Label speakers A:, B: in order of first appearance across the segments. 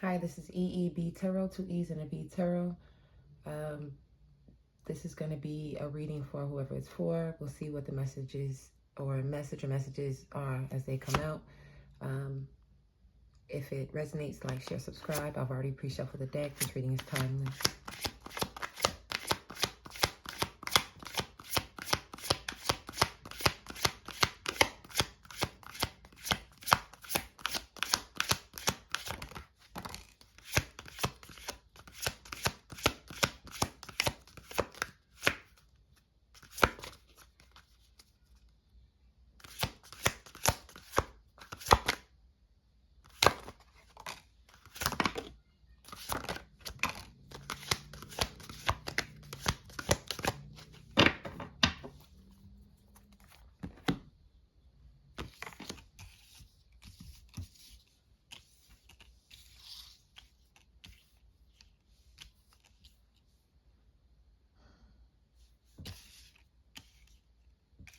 A: Hi, this is EEB Tarot, 2 E's and a B Tarot. This is going to be a reading for whoever it's for. We'll see what the messages are as they come out. If it resonates, like, share, subscribe. I've already pre-shuffled the deck. This reading is timeless.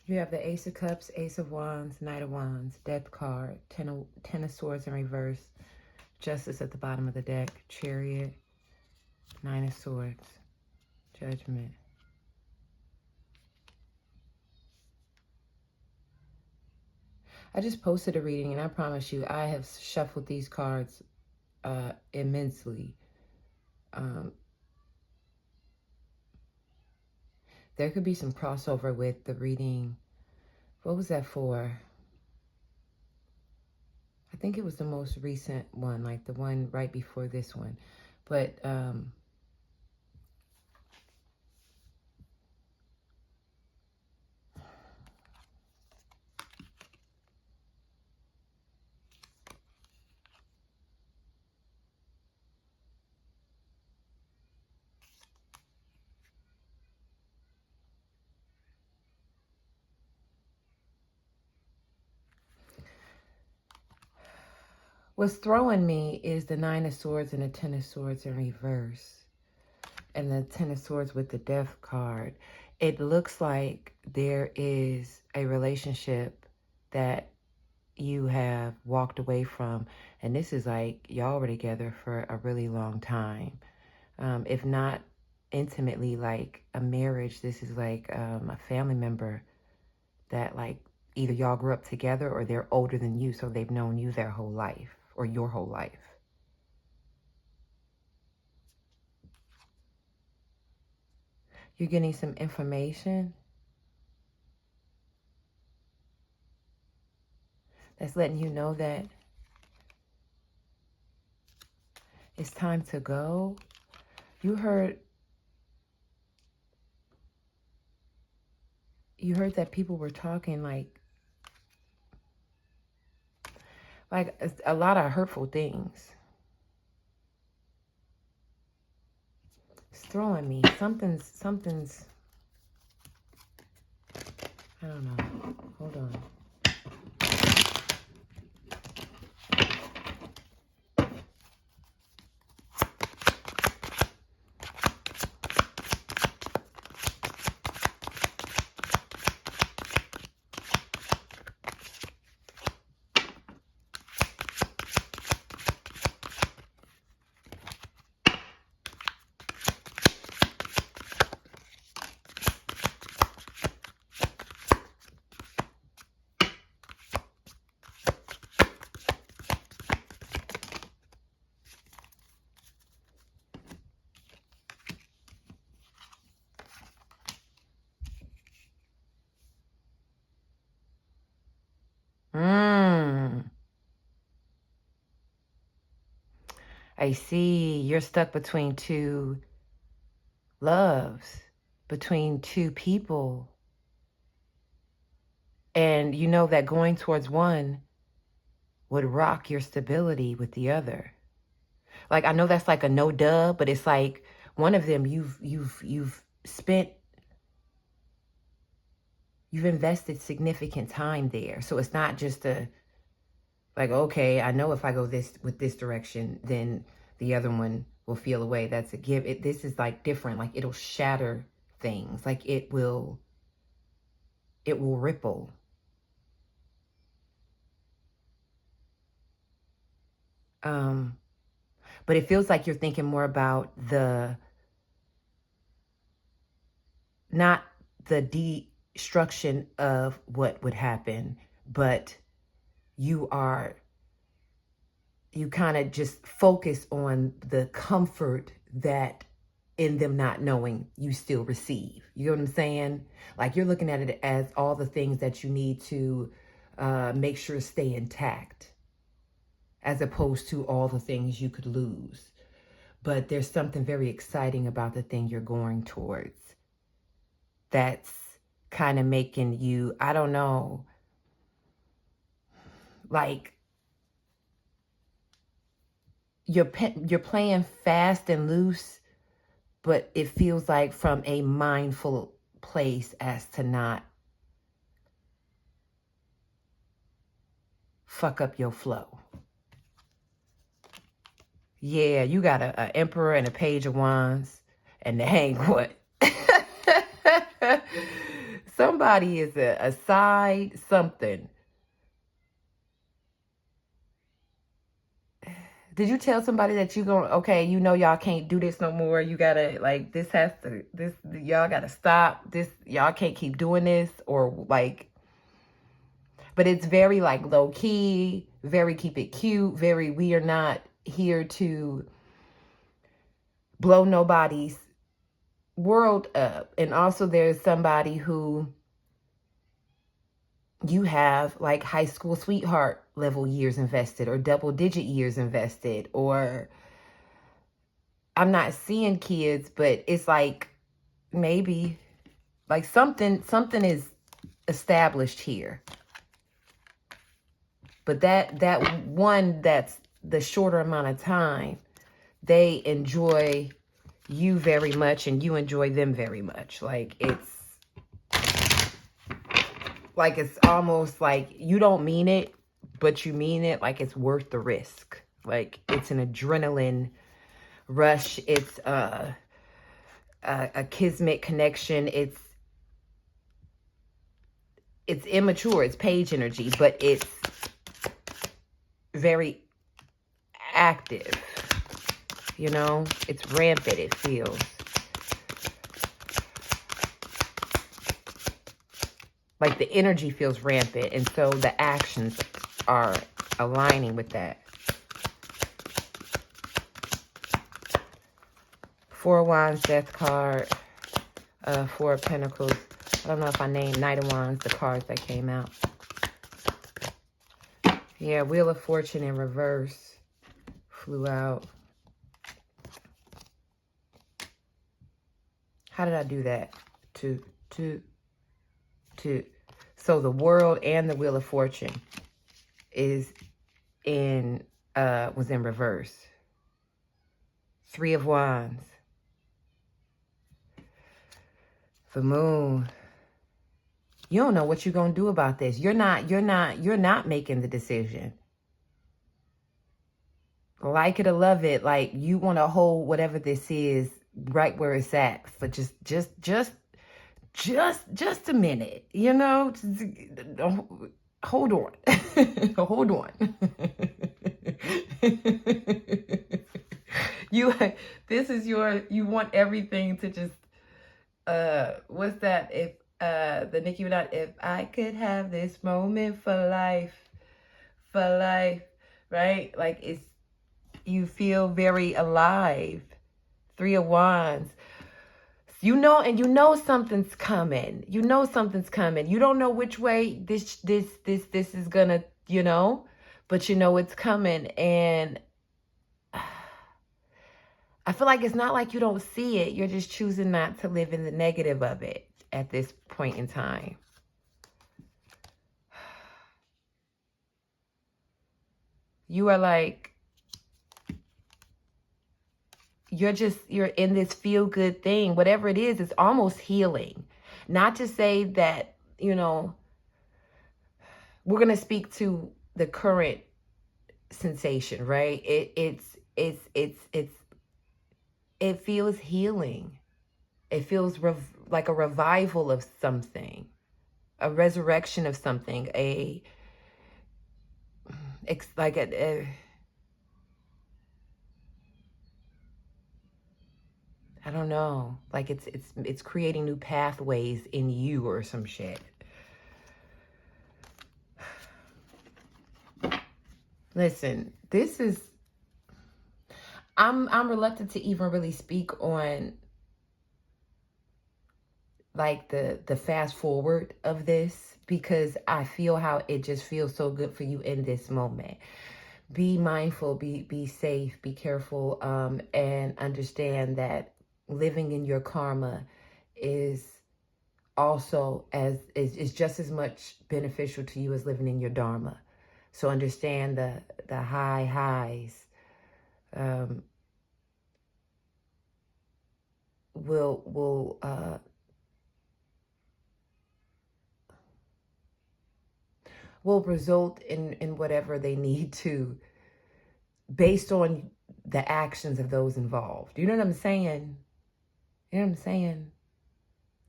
A: You have the Ace of Cups, Ace of Wands, Knight of Wands, Death card, Ten of Swords in reverse, Justice at the bottom of the deck, Chariot, Nine of Swords, Judgment. I just posted a reading, and I promise you, I have shuffled these cards immensely. There could be some crossover with the reading. What was that for? I think it was the most recent one, like the one right before this one. But what's throwing me is the Nine of Swords and the Ten of Swords in reverse. And the Ten of Swords with the Death card. It looks like there is a relationship that you have walked away from. And this is like y'all were together for a really long time. If not intimately like a marriage, this is like a family member that like either y'all grew up together or they're older than you, so they've known you their whole life or your whole life. You're getting some information that's letting you know that it's time to go. You heard that people were talking like a lot of hurtful things. It's throwing me. Something's, I don't know. Hold on. I see you're stuck between two loves, between two people. And you know that going towards one would rock your stability with the other. Like, I know that's like a no duh, but it's like one of them you've invested significant time there. So it's not just like, okay, I know if I go this direction, then the other one will feel away. That's a give. This is like different. Like, it'll shatter things. Like it will ripple. But it feels like you're thinking more about not the destruction of what would happen, but you kind of just focus on the comfort that in them not knowing you still receive. You know what I'm saying? Like you're looking at it as all the things that you need to make sure stay intact, as opposed to all the things you could lose. But there's something very exciting about the thing you're going towards that's kind of making you, I don't know, like you're playing fast and loose, but it feels like from a mindful place as to not fuck up your flow. Yeah, you got a Emperor and a Page of Wands and the Hanged. Somebody is a side something. Did you tell somebody that you going, okay, you know y'all can't do this no more. You gotta, like, y'all gotta stop. Y'all can't keep doing this, or like, but it's very like low key, very keep it cute, very we are not here to blow nobody's world up. And also there's somebody who you have like high school sweetheart level years invested, or double digit years invested, or I'm not seeing kids, but it's like maybe like something is established here. But that one that's the shorter amount of time, they enjoy you very much and you enjoy them very much. Like it's almost like you don't mean it, but you mean it. Like it's worth the risk. Like it's an adrenaline rush. It's a kismet connection. It's immature. It's page energy, but it's very active. You know, it's rampant, it feels. Like the energy feels rampant, and so the actions are aligning with that. Four of Wands, Death card, Four of Pentacles. I don't know if I named Knight of Wands, the cards that came out. Yeah, Wheel of Fortune in reverse flew out. How did I do that? So the World and the Wheel of Fortune was in reverse. Three of Wands. The Moon. You don't know what you're going to do about this. You're not making the decision. Like it or love it, like you want to hold whatever this is right where it's at for just a minute, you know? Hold on. Hold on. You want everything to just what's that? If the Nicki Minaj, if I could have this moment for life, right? Like you feel very alive. Three of Wands. You know something's coming. You know something's coming. You don't know which way this is gonna, you know, but you know it's coming. And I feel like it's not like you don't see it. You're just choosing not to live in the negative of it at this point in time. You are like, you're in this feel-good thing. Whatever it is, it's almost healing. Not to say that, you know, we're going to speak to the current sensation, right? It feels healing. It feels like a revival of something, a resurrection of something, I don't know. Like it's creating new pathways in you or some shit. Listen, this is, I'm reluctant to even really speak on like the fast forward of this, because I feel how it just feels so good for you in this moment. Be mindful, be safe, be careful, and understand that living in your karma is also is just as much beneficial to you as living in your dharma. So understand the highs will result in whatever they need to, based on the actions of those involved. You know what I'm saying? You know what I'm saying?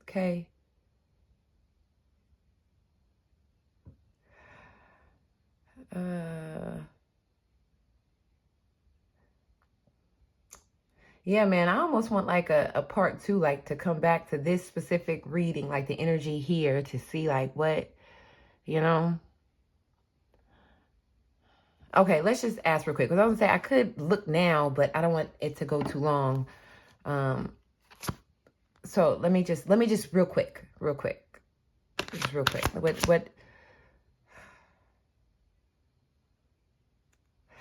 A: Okay. Yeah, man, I almost want like a part two, like to come back to this specific reading, like the energy here, to see like what, you know. Okay, let's just ask real quick, because I was gonna say I could look now, but I don't want it to go too long. So let me just real quick, just real quick. What?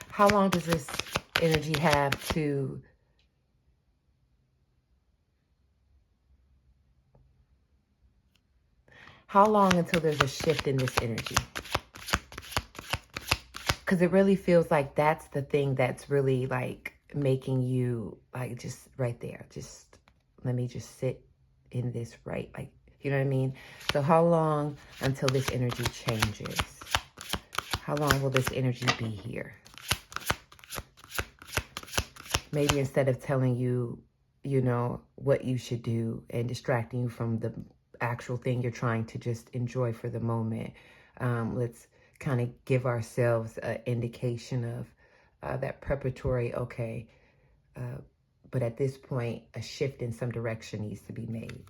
A: How long does this energy have to? How long until there's a shift in this energy? Because it really feels like that's the thing that's really like making you like just right there. Just let me just sit in this right, like, you know what I mean? So how long until this energy changes? How long will this energy be here? Maybe instead of telling you, you know, what you should do and distracting you from the actual thing you're trying to just enjoy for the moment, let's kind of give ourselves an indication of that preparatory, okay, but at this point, a shift in some direction needs to be made.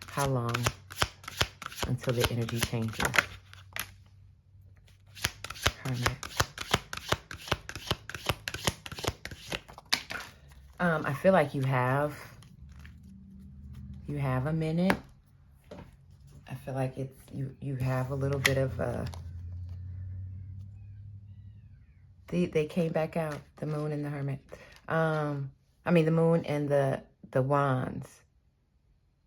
A: How long until the energy changes? Hermit. I feel like you have a minute. I feel like it's you have a little bit of they came back out, the moon and the hermit. I mean the moon and the wands.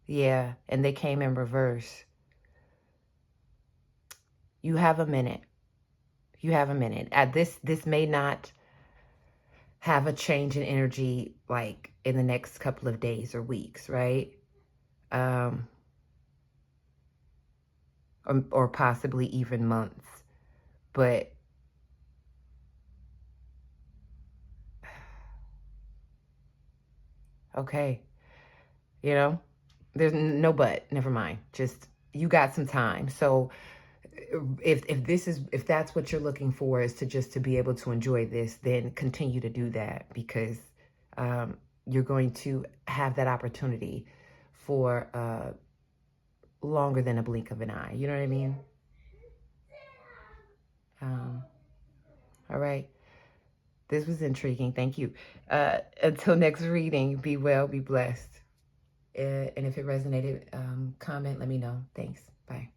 A: Yeah, and they came in reverse. You have a minute. You have a minute. This may not have a change in energy like in the next couple of days or weeks, right? Or possibly even months. But okay, you know, there's no but, never mind. Just you got some time. So if that's what you're looking for, is to be able to enjoy this, then continue to do that, because you're going to have that opportunity for longer than a blink of an eye. You know what I mean? All right. This was intriguing. Thank you. Until next reading, be well, be blessed. And if it resonated, comment, let me know. Thanks. Bye.